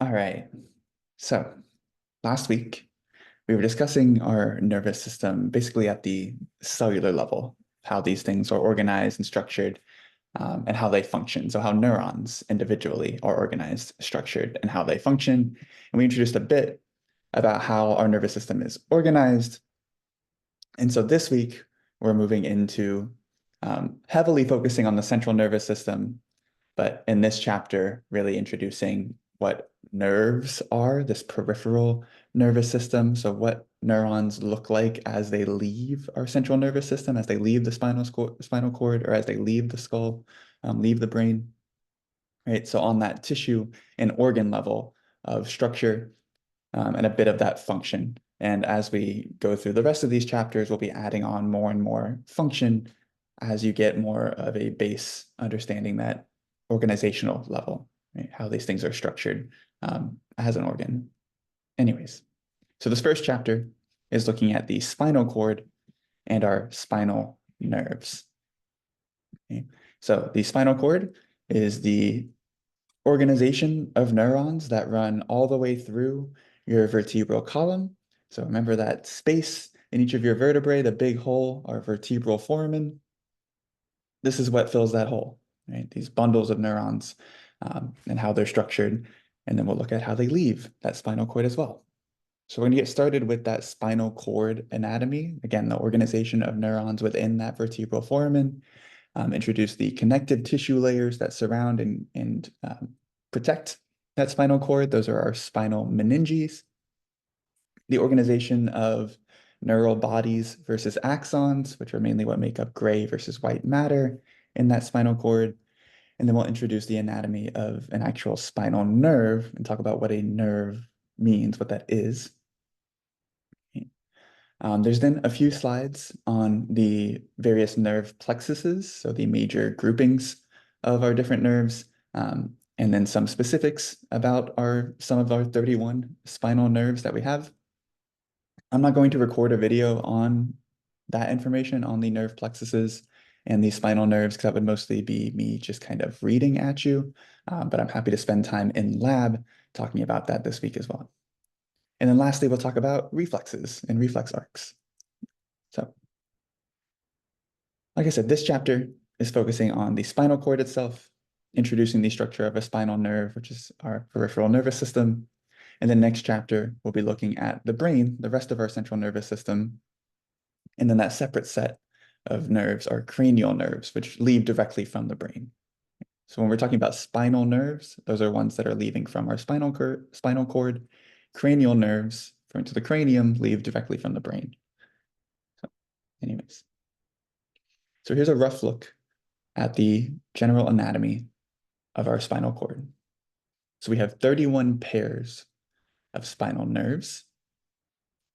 All right. So last week, we were discussing our nervous system basically at the cellular level, how these things are organized and structured, and how they function. So how neurons individually are organized, structured, and how they function. And we introduced a bit about how our nervous system is organized. And so this week, we're moving into heavily focusing on the central nervous system, but in this chapter, really introducing what nerves are, this peripheral nervous system. So what neurons look like as they leave our central nervous system, as they leave the spinal cord, or as they leave the skull, leave the brain, right? So on that tissue and organ level of structure, and a bit of that function. And as we go through the rest of these chapters, we'll be adding on more and more function as you get more of a base understanding that organizational level, right? How these things are structured as an organ. Anyways, so this first chapter is looking at the spinal cord and our spinal nerves. Okay? So the spinal cord is the organization of neurons that run all the way through your vertebral column. So remember that space in each of your vertebrae, the big hole, our vertebral foramen. This is what fills that hole, right? These bundles of neurons and how they're structured. And then we'll look at how they leave that spinal cord as well. So we're going to get started with that spinal cord anatomy. Again, the organization of neurons within that vertebral foramen. Introduce the connective tissue layers that surround and protect that spinal cord. Those are our spinal meninges. The organization of neural bodies versus axons, which are mainly what make up gray versus white matter in that spinal cord. And then we'll introduce the anatomy of an actual spinal nerve and talk about what a nerve means, what that is. There's then a few slides on the various nerve plexuses, so the major groupings of our different nerves, and then some specifics about some of our 31 spinal nerves that we have. I'm not going to record a video on that information on the nerve plexuses and the spinal nerves, because that would mostly be me just kind of reading at you, but I'm happy to spend time in lab talking about that this week as well. And then lastly, we'll talk about reflexes and reflex arcs. So, like I said, this chapter is focusing on the spinal cord itself, introducing the structure of a spinal nerve, which is our peripheral nervous system. And the next chapter, we'll be looking at the brain, the rest of our central nervous system. And then that separate set of nerves are cranial nerves, which leave directly from the brain. So when we're talking about spinal nerves, those are ones that are leaving from our spinal cord. Cranial nerves, referring to the cranium, leave directly from the brain. So anyways. So here's a rough look at the general anatomy of our spinal cord. So we have 31 pairs of spinal nerves,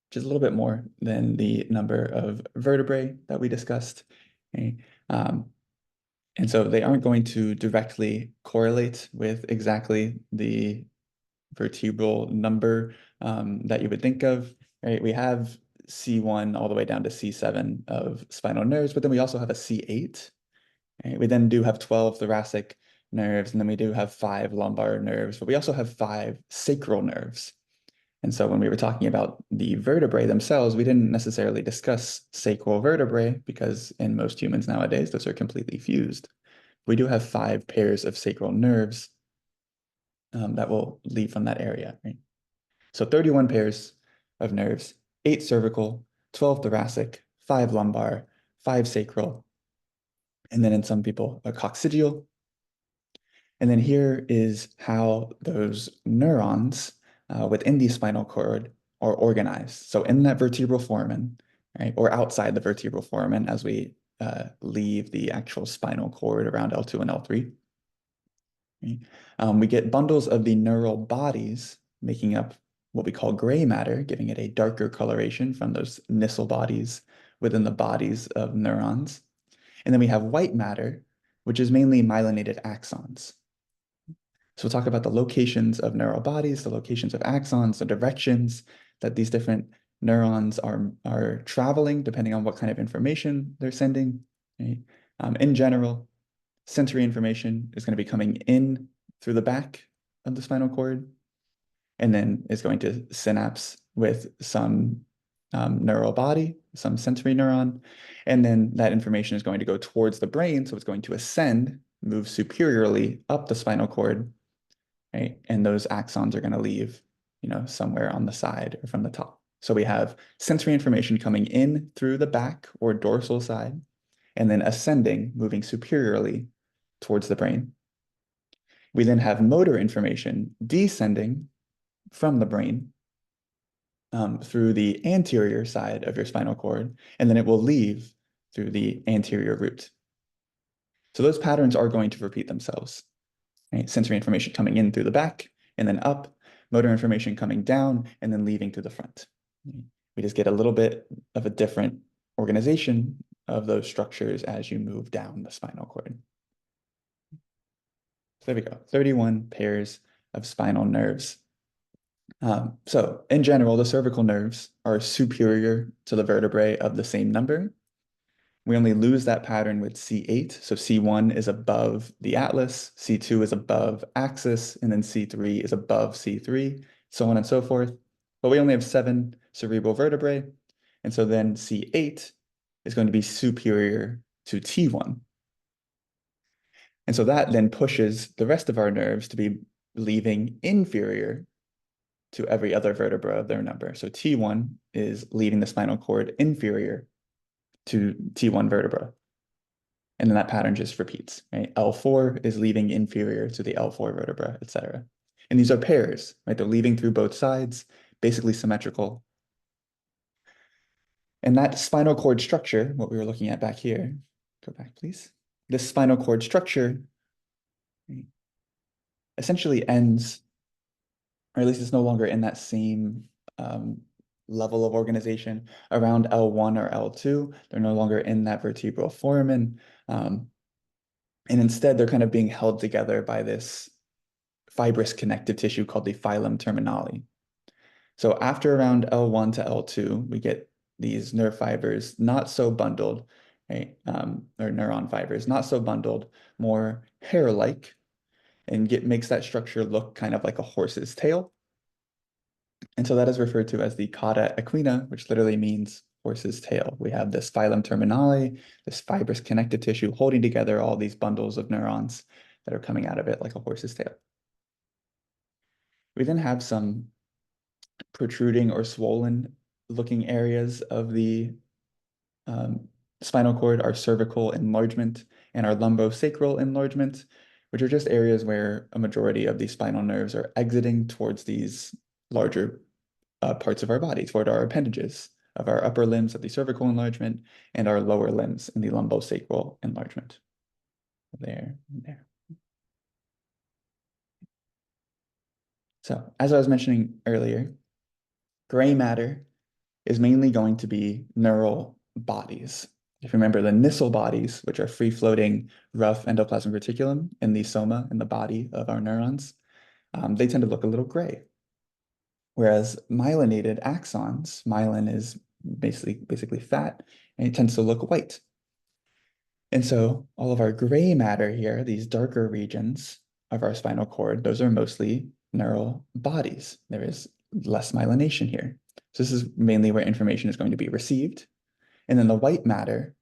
which is a little bit more than the number of vertebrae that we discussed. Okay? And so they aren't going to directly correlate with exactly the vertebral number that you would think of, right? We have C1 all the way down to C7 of spinal nerves, but then we also have a C8. Right? We then do have 12 thoracic nerves, and then we do have 5 lumbar nerves, but we also have 5 sacral nerves. And so when we were talking about the vertebrae themselves, we didn't necessarily discuss sacral vertebrae because in most humans nowadays, those are completely fused. We do have 5 pairs of sacral nerves that will lead from that area, right? So 31 pairs of nerves, 8 cervical, 12 thoracic, 5 lumbar, 5 sacral, and then in some people, a coccygeal. And then here is how those neurons within the spinal cord are organized. So in that vertebral foramen, right, or outside the vertebral foramen as we leave the actual spinal cord around L2 and L3, right? We get bundles of the neural bodies making up what we call gray matter, giving it a darker coloration from those Nissl bodies within the bodies of neurons. And then we have white matter, which is mainly myelinated axons. So we'll talk about the locations of neural bodies, the locations of axons, the directions that these different neurons are traveling, depending on what kind of information they're sending. Right? In general, sensory information is going to be coming in through the back of the spinal cord, and then is going to synapse with some neural body, some sensory neuron, and then that information is going to go towards the brain, so it's going to ascend, move superiorly up the spinal cord, right? And those axons are going to leave, somewhere on the side or from the top. So we have sensory information coming in through the back or dorsal side, and then ascending, moving superiorly towards the brain. We then have motor information descending from the brain through the anterior side of your spinal cord, and then it will leave through the anterior root. So those patterns are going to repeat themselves, right? Sensory information coming in through the back and then up, motor information coming down and then leaving through the front. We just get a little bit of a different organization of those structures as you move down the spinal cord. So there we go, 31 pairs of spinal nerves. So in general, the cervical nerves are superior to the vertebrae of the same number. We only lose that pattern with C8. So C1 is above the atlas, C2 is above axis, and then C3 is above C3, so on and so forth. But we only have 7 cerebral vertebrae. And so then C8 is going to be superior to T1. And so that then pushes the rest of our nerves to be leaving inferior to every other vertebra of their number. So T1 is leaving the spinal cord inferior to T1 vertebra. And then that pattern just repeats, right? L4 is leaving inferior to the L4 vertebra, etc. And these are pairs, right? They're leaving through both sides, basically symmetrical. And that spinal cord structure, what we were looking at back here, go back, please. This spinal cord structure essentially ends, or at least it's no longer in that same level of organization around L1 or L2. They're no longer in that vertebral foramen. And instead, they're kind of being held together by this fibrous connective tissue called the filum terminale. So after around L1 to L2, we get these nerve fibers not so bundled, right? Or neuron fibers, not so bundled, more hair-like, and makes that structure look kind of like a horse's tail. And so that is referred to as the cauda equina, which literally means horse's tail. We have this filum terminale, this fibrous connective tissue holding together all these bundles of neurons that are coming out of it like a horse's tail. We then have some protruding or swollen looking areas of the spinal cord, our cervical enlargement and our lumbosacral enlargement, which are just areas where a majority of the spinal nerves are exiting towards these larger parts of our body, toward our appendages of our upper limbs of the cervical enlargement and our lower limbs in the lumbosacral enlargement. There, there. So as I was mentioning earlier, gray matter is mainly going to be neural bodies. If you remember the Nissl bodies, which are free-floating rough endoplasmic reticulum in the soma, in the body of our neurons, they tend to look a little gray. Whereas myelinated axons, myelin is basically fat, and it tends to look white. And so all of our gray matter here, these darker regions of our spinal cord, those are mostly neural bodies. There is less myelination here. So this is mainly where information is going to be received. And then the white matter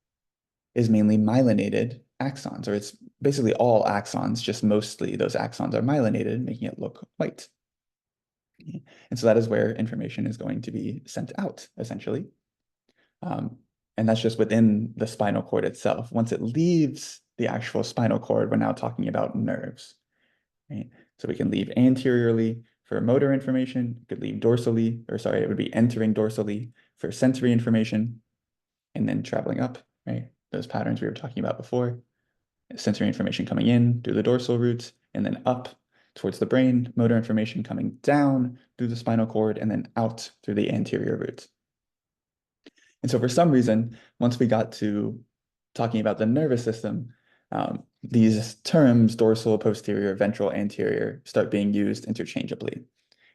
is mainly myelinated axons, or it's basically all axons, just mostly those axons are myelinated, making it look white. And so that is where information is going to be sent out, essentially. And that's just within the spinal cord itself. Once it leaves the actual spinal cord, we're now talking about nerves, right? So we can leave anteriorly for motor information, could leave dorsally, or sorry, it would be entering dorsally for sensory information, and then traveling up, right? Those patterns we were talking about before. Sensory information coming in through the dorsal root, and then up towards the brain, motor information coming down through the spinal cord, and then out through the anterior root. And so for some reason, once we got to talking about the nervous system, these terms, dorsal, posterior, ventral, anterior, start being used interchangeably.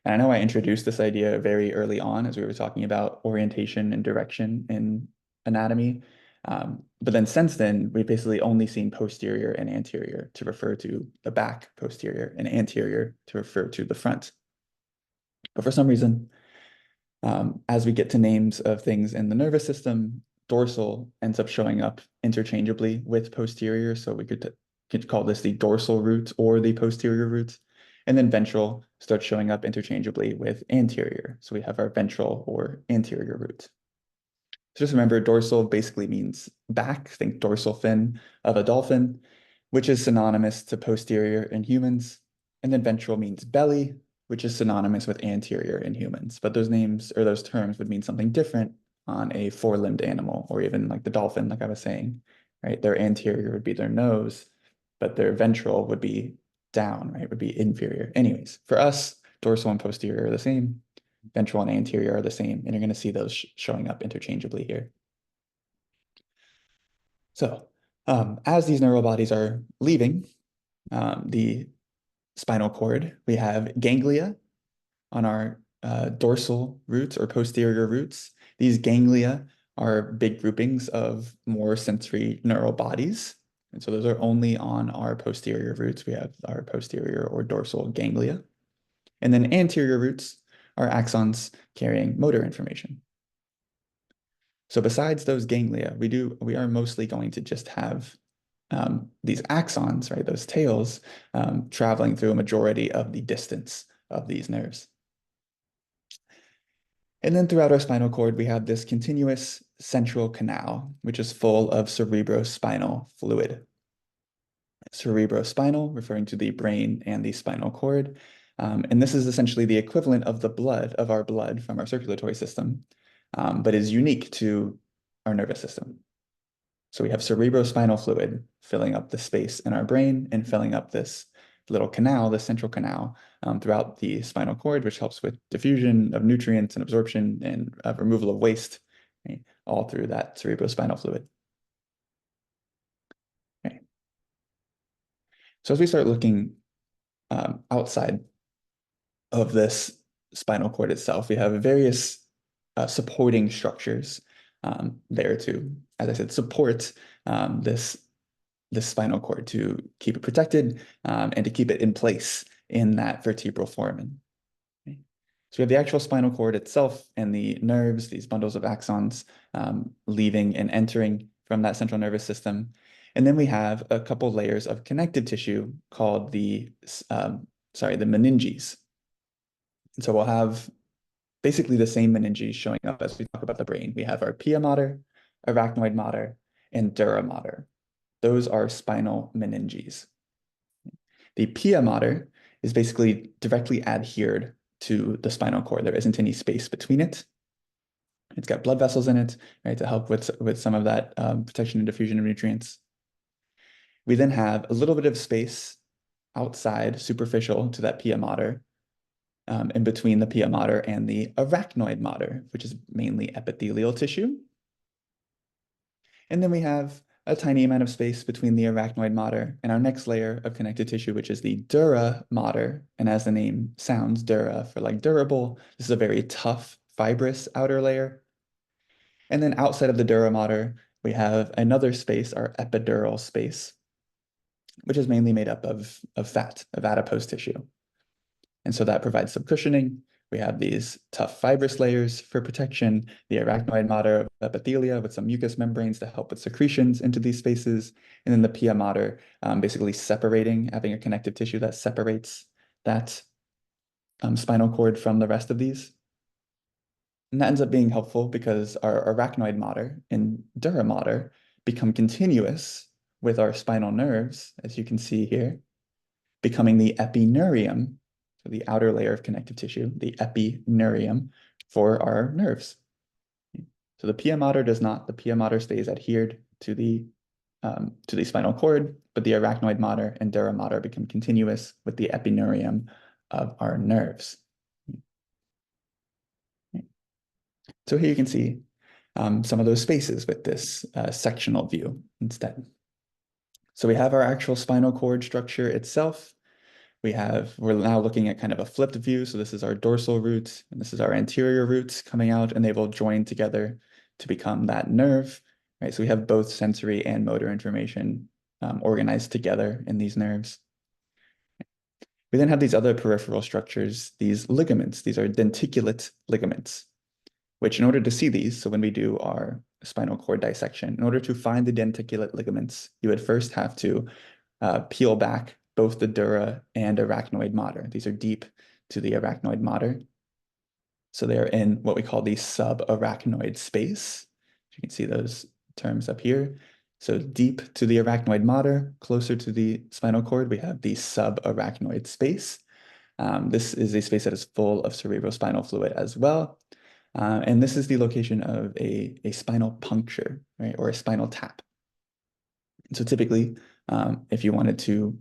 And I know I introduced this idea very early on as we were talking about orientation and direction in anatomy. But then since then, we've basically only seen posterior and anterior to refer to the back, posterior, and anterior to refer to the front. But for some reason, as we get to names of things in the nervous system, dorsal ends up showing up interchangeably with posterior. So we could call this the dorsal root or the posterior root. And then ventral starts showing up interchangeably with anterior. So we have our ventral or anterior root. So just remember, dorsal basically means back. Think dorsal fin of a dolphin, which is synonymous to posterior in humans. And then ventral means belly, which is synonymous with anterior in humans. But those names or those terms would mean something different on a four-limbed animal, or even like the dolphin, like I was saying, right? Their anterior would be their nose, but their ventral would be down, right? Would be inferior. Anyways, for us, dorsal and posterior are the same. Ventral and anterior are the same, and you're going to see those showing up interchangeably here. So as these neural bodies are leaving the spinal cord, we have ganglia on our dorsal roots or posterior roots. These ganglia are big groupings of more sensory neural bodies. And so those are only on our posterior roots. We have our posterior or dorsal ganglia. And then anterior roots are axons carrying motor information. So besides those ganglia, we are mostly going to just have these axons, right, those tails, traveling through a majority of the distance of these nerves. And then throughout our spinal cord, we have this continuous central canal, which is full of cerebrospinal fluid. Cerebrospinal, referring to the brain and the spinal cord. And this is essentially the equivalent of the blood, of our blood from our circulatory system, but is unique to our nervous system. So we have cerebrospinal fluid filling up the space in our brain and filling up this little canal, the central canal, throughout the spinal cord, which helps with diffusion of nutrients and absorption and removal of waste, right? All through that cerebrospinal fluid. Okay. So as we start looking outside of this spinal cord itself, we have various supporting structures there to, as I said, support this spinal cord to keep it protected and to keep it in place in that vertebral foramen. Okay. So we have the actual spinal cord itself and the nerves, these bundles of axons leaving and entering from that central nervous system. And then we have a couple layers of connective tissue called the meninges. And so we'll have basically the same meninges showing up as we talk about the brain. We have our pia mater, arachnoid mater, and dura mater. Those are spinal meninges. The pia mater is basically directly adhered to the spinal cord. There isn't any space between it. It's got blood vessels in it, right, to help with some of that protection and diffusion of nutrients. We then have a little bit of space outside, superficial to that pia mater, in between the pia mater and the arachnoid mater, which is mainly epithelial tissue. And then we have a tiny amount of space between the arachnoid mater and our next layer of connective tissue, which is the dura mater. And as the name sounds, dura for like durable, this is a very tough, fibrous outer layer. And then outside of the dura mater, we have another space, our epidural space, which is mainly made up of fat, of adipose tissue. And so that provides some cushioning. We have these tough fibrous layers for protection, the arachnoid mater of epithelia with some mucous membranes to help with secretions into these spaces, and then the pia mater basically separating, having a connective tissue that separates that spinal cord from the rest of these. And that ends up being helpful because our arachnoid mater and dura mater become continuous with our spinal nerves, as you can see here, becoming the epineurium, so the outer layer of connective tissue, the epineurium for our nerves. So the pia mater does not. The pia mater stays adhered to the spinal cord, but the arachnoid mater and dura mater become continuous with the epineurium of our nerves. So here you can see some of those spaces with this sectional view instead. So we have our actual spinal cord structure itself. We're now looking at kind of a flipped view. So this is our dorsal roots and this is our anterior roots coming out, and they will join together to become that nerve, right? So we have both sensory and motor information organized together in these nerves. We then have these other peripheral structures, these ligaments. These are denticulate ligaments, which in order to see these, so when we do our spinal cord dissection, in order to find the denticulate ligaments, you would first have to peel back both the dura and arachnoid mater. These are deep to the arachnoid mater. So they're in what we call the subarachnoid space. You can see those terms up here. So deep to the arachnoid mater, closer to the spinal cord, we have the subarachnoid space. This is a space that is full of cerebrospinal fluid as well. And this is the location of a spinal puncture, right, or a spinal tap. So typically, if you wanted to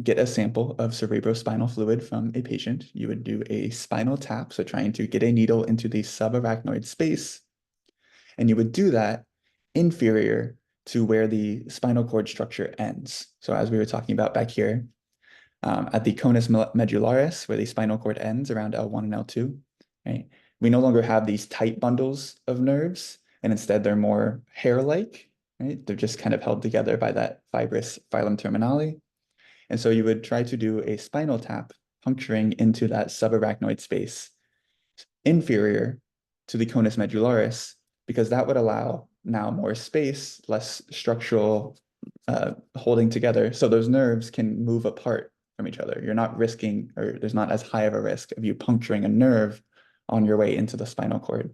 get a sample of cerebrospinal fluid from a patient, you would do a spinal tap, so trying to get a needle into the subarachnoid space, and you would do that inferior to where the spinal cord structure ends. So as we were talking about back here, at the conus medullaris, where the spinal cord ends around L1 and L2, right? We no longer have these tight bundles of nerves, and instead they're more hair-like, right? They're just kind of held together by that fibrous filum terminale. And so you would try to do a spinal tap puncturing into that subarachnoid space inferior to the conus medullaris, because that would allow now more space, less structural holding together. So those nerves can move apart from each other. You're not risking, or there's not as high of a risk of you puncturing a nerve on your way into the spinal cord.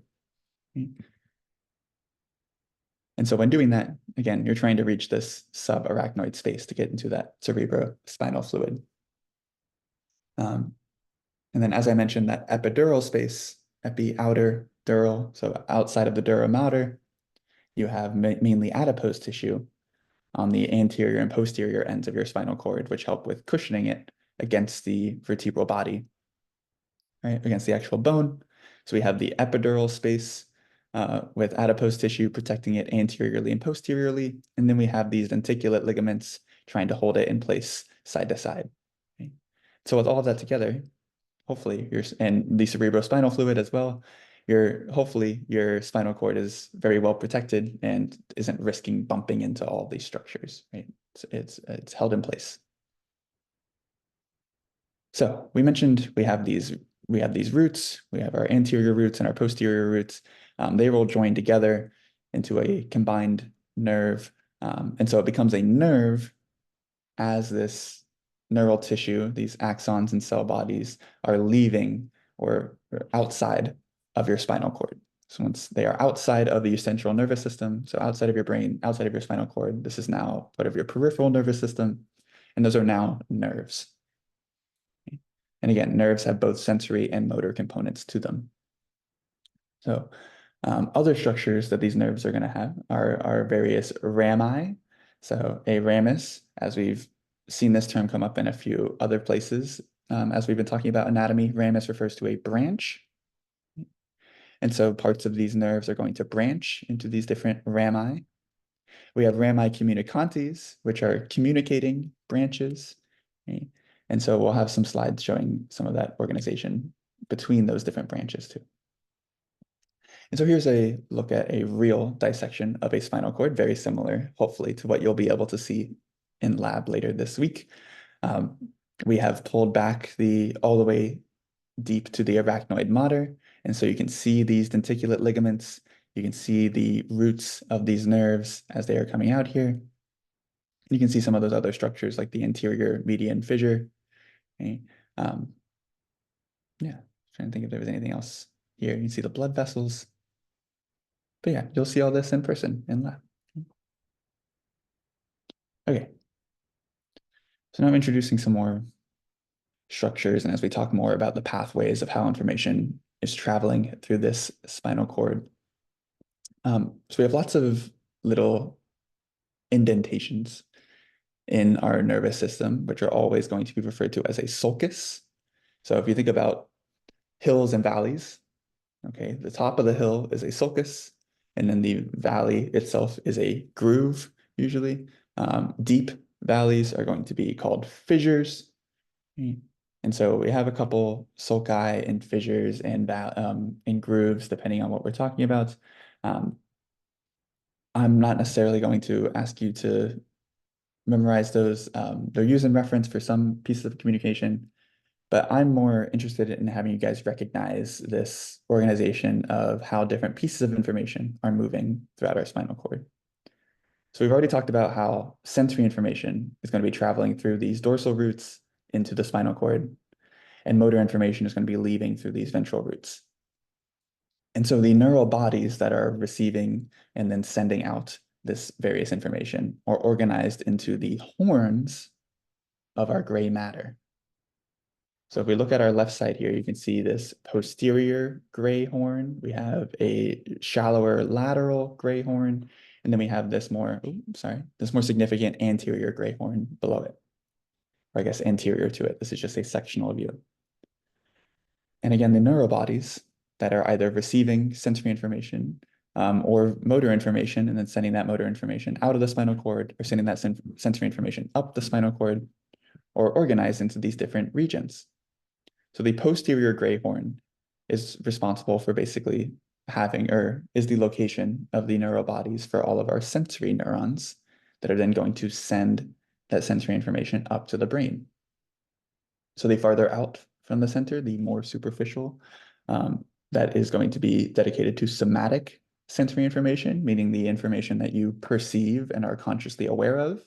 And so when doing that, again, you're trying to reach this subarachnoid space to get into that cerebrospinal fluid. And then, as I mentioned, that epidural space, outer dural, so outside of the dura mater, you have mainly adipose tissue on the anterior and posterior ends of your spinal cord, which help with cushioning it against the vertebral body, right, against the actual bone. So we have the epidural space with adipose tissue protecting it anteriorly and posteriorly. And then we have these denticulate ligaments trying to hold it in place side to side. Right? So with all of that together, hopefully and the cerebrospinal fluid as well, hopefully your spinal cord is very well protected and isn't risking bumping into all these structures, right? It's held in place. So we mentioned we have these roots, we have our anterior roots and our posterior roots. They will join together into a combined nerve. And so it becomes a nerve as this neural tissue, these axons and cell bodies are leaving or outside of your spinal cord. So once they are outside of the central nervous system, so outside of your brain, outside of your spinal cord, this is now part of your peripheral nervous system, and those are now nerves. And again, nerves have both sensory and motor components to them. So other structures that these nerves are going to have are various rami. So a ramus, as we've seen this term come up in a few other places, as we've been talking about anatomy, ramus refers to a branch. And so parts of these nerves are going to branch into these different rami. We have rami communicantes, which are communicating branches. Right? And so we'll have some slides showing some of that organization between those different branches too. And so here's a look at a real dissection of a spinal cord, very similar, hopefully, to what you'll be able to see in lab later this week. We have pulled back all the way deep to the arachnoid mater. And so you can see these denticulate ligaments. You can see the roots of these nerves as they are coming out here. You can see some of those other structures like the anterior median fissure. Okay. Yeah, trying to think if there was anything else here. You can see the blood vessels. But yeah, you'll see all this in person in lab. Okay. So now I'm introducing some more structures, and as we talk more about the pathways of how information is traveling through this spinal cord. So we have lots of little indentations in our nervous system, which are always going to be referred to as a sulcus. So if you think about hills and valleys, okay, the top of the hill is a sulcus, and then the valley itself is a groove, usually. Deep valleys are going to be called fissures. And so we have a couple sulci and fissures and grooves, depending on what we're talking about. I'm not necessarily going to ask you to memorize those. They're used in reference for some pieces of communication. But I'm more interested in having you guys recognize this organization of how different pieces of information are moving throughout our spinal cord. So we've already talked about how sensory information is going to be traveling through these dorsal roots into the spinal cord, and motor information is going to be leaving through these ventral roots. And so the neural bodies that are receiving and then sending out this various information are organized into the horns of our gray matter. So if we look at our left side here, you can see this posterior gray horn. We have a shallower lateral gray horn, and then we have this more, this more significant anterior gray horn below it. Or I guess anterior to it. This is just a sectional view. And again, the neural bodies that are either receiving sensory information or motor information, and then sending that motor information out of the spinal cord, or sending that sensory information up the spinal cord, or organized into these different regions. So the posterior gray horn is responsible for basically having, or is the location of the neural bodies for all of our sensory neurons that are then going to send that sensory information up to the brain. So the farther out from the center, the more superficial, that is going to be dedicated to somatic sensory information, meaning the information that you perceive and are consciously aware of.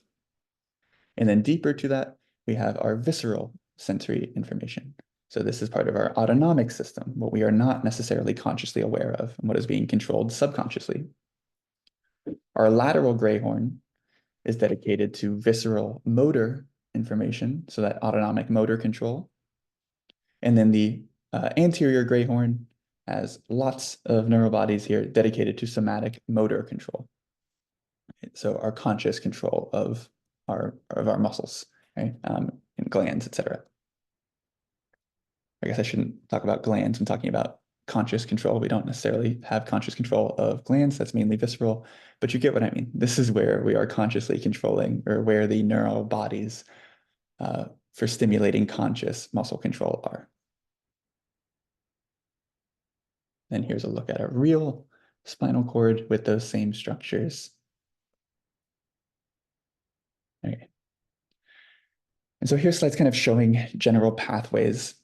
And then deeper to that, we have our visceral sensory information. So this is part of our autonomic system, what we are not necessarily consciously aware of and what is being controlled subconsciously. Our lateral gray horn is dedicated to visceral motor information, so that autonomic motor control. And then the anterior gray horn has lots of neural bodies here dedicated to somatic motor control. So our conscious control of our muscles, right? And glands, etc. I guess I shouldn't talk about glands. I'm talking about conscious control. We don't necessarily have conscious control of glands. That's mainly visceral, but you get what I mean. This is where we are consciously controlling, or where the neural bodies for stimulating conscious muscle control are. Then here's a look at a real spinal cord with those same structures. Okay. And so here's slides kind of showing general pathways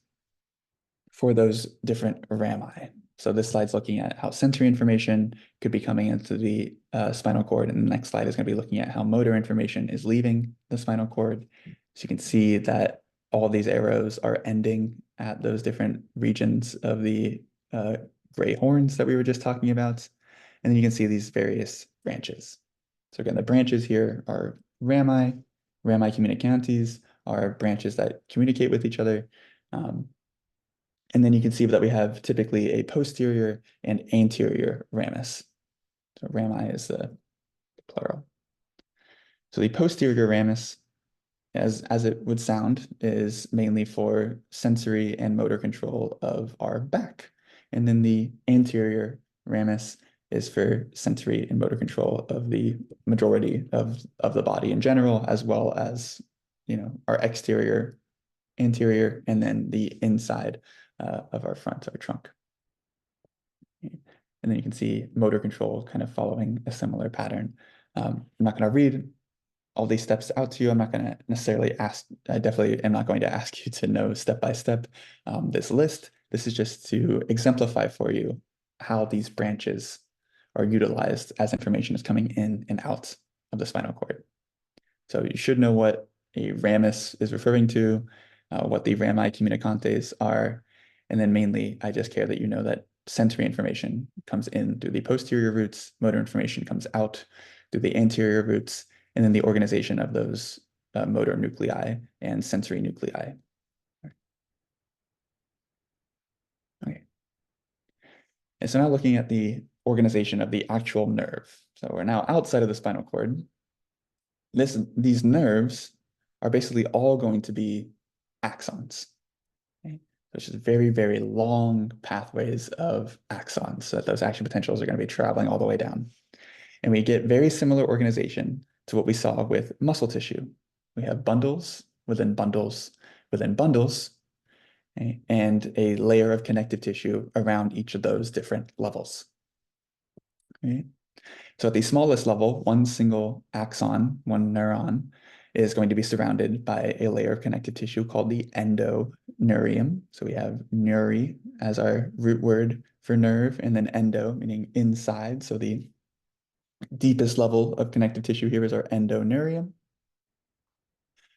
for those different rami. So this slide's looking at how sensory information could be coming into the spinal cord, and the next slide is going to be looking at how motor information is leaving the spinal cord. So you can see that all these arrows are ending at those different regions of the gray horns that we were just talking about. And then you can see these various branches. So again, the branches here are rami communicantes are branches that communicate with each other. And then you can see that we have typically a posterior and anterior ramus. So rami is the plural. So the posterior ramus, as it would sound, is mainly for sensory and motor control of our back. And then the anterior ramus is for sensory and motor control of the majority of the body in general, as well as, our exterior, anterior, and then the inside of our front, our trunk. And then you can see motor control kind of following a similar pattern. I'm not going to read all these steps out to you. I'm not going to necessarily ask, I definitely am not going to ask you to know step by step this list. This is just to exemplify for you how these branches are utilized as information is coming in and out of the spinal cord. So you should know what a ramus is referring to, what the rami communicantes are, and then mainly I just care that you know that sensory information comes in through the posterior roots, motor information comes out through the anterior roots, and then the organization of those motor nuclei and sensory nuclei. Okay. And so now looking at the organization of the actual nerve. So we're now outside of the spinal cord. These nerves are basically all going to be axons. Okay? So it's just very, very long pathways of axons, so that those action potentials are going to be traveling all the way down. And we get very similar organization to what we saw with muscle tissue. We have bundles within bundles within bundles, okay, and a layer of connective tissue around each of those different levels. Okay. So at the smallest level, one single axon, one neuron, is going to be surrounded by a layer of connective tissue called the endoneuron. neurium. So we have neuri as our root word for nerve, and then endo, meaning inside. So the deepest level of connective tissue here is our endoneurium.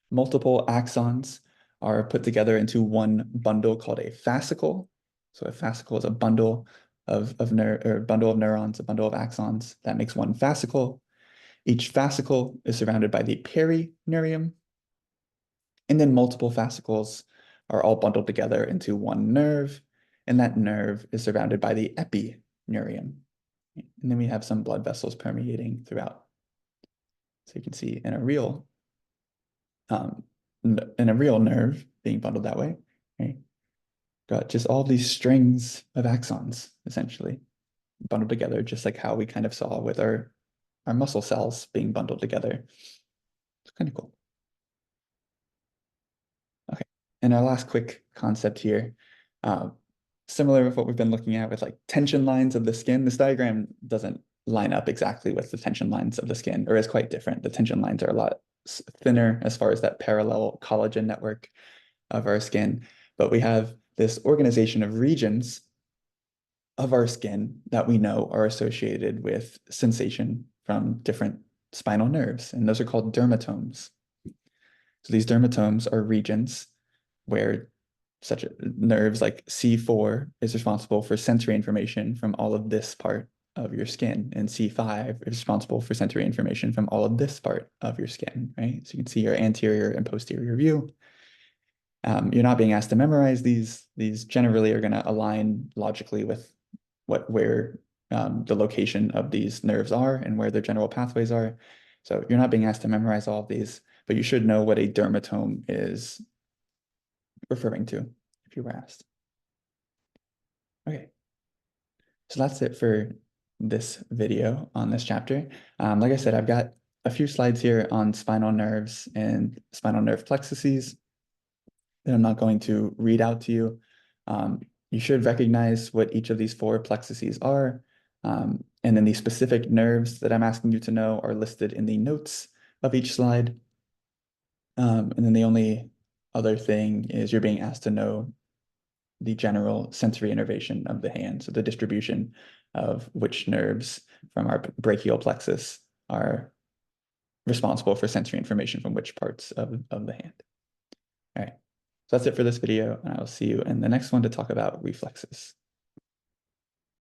Multiple axons are put together into one bundle called a fascicle. So a fascicle is a bundle of bundle of neurons, a bundle of axons that makes one fascicle. Each fascicle is surrounded by the perineurium, and then multiple fascicles are all bundled together into one nerve, and that nerve is surrounded by the epineurium. And then we have some blood vessels permeating throughout. So you can see um, in a real nerve being bundled that way, right? Got just all these strings of axons, essentially, bundled together, just like how we kind of saw with our muscle cells being bundled together. It's kind of cool. Okay, and our last quick concept here, similar with what we've been looking at with like tension lines of the skin. This diagram doesn't line up exactly with the tension lines of the skin, or is quite different. The tension lines are a lot thinner as far as that parallel collagen network of our skin, but we have this organization of regions of our skin that we know are associated with sensation from different spinal nerves, and those are called dermatomes. So these dermatomes are regions where such nerves like C4 is responsible for sensory information from all of this part of your skin, and C5 is responsible for sensory information from all of this part of your skin, right? So you can see your anterior and posterior view. You're not being asked to memorize these. These generally are going to align logically with where the location of these nerves are and where their general pathways are. So you're not being asked to memorize all of these, but you should know what a dermatome is referring to if you were asked. Okay, so that's it for this video on this chapter. Like I said, I've got a few slides here on spinal nerves and spinal nerve plexuses that I'm not going to read out to you. You should recognize what each of these four plexuses are. And then the specific nerves that I'm asking you to know are listed in the notes of each slide. And then the only other thing is you're being asked to know the general sensory innervation of the hand, so the distribution of which nerves from our brachial plexus are responsible for sensory information from which parts of the hand. All right, so that's it for this video, and I will see you in the next one to talk about reflexes.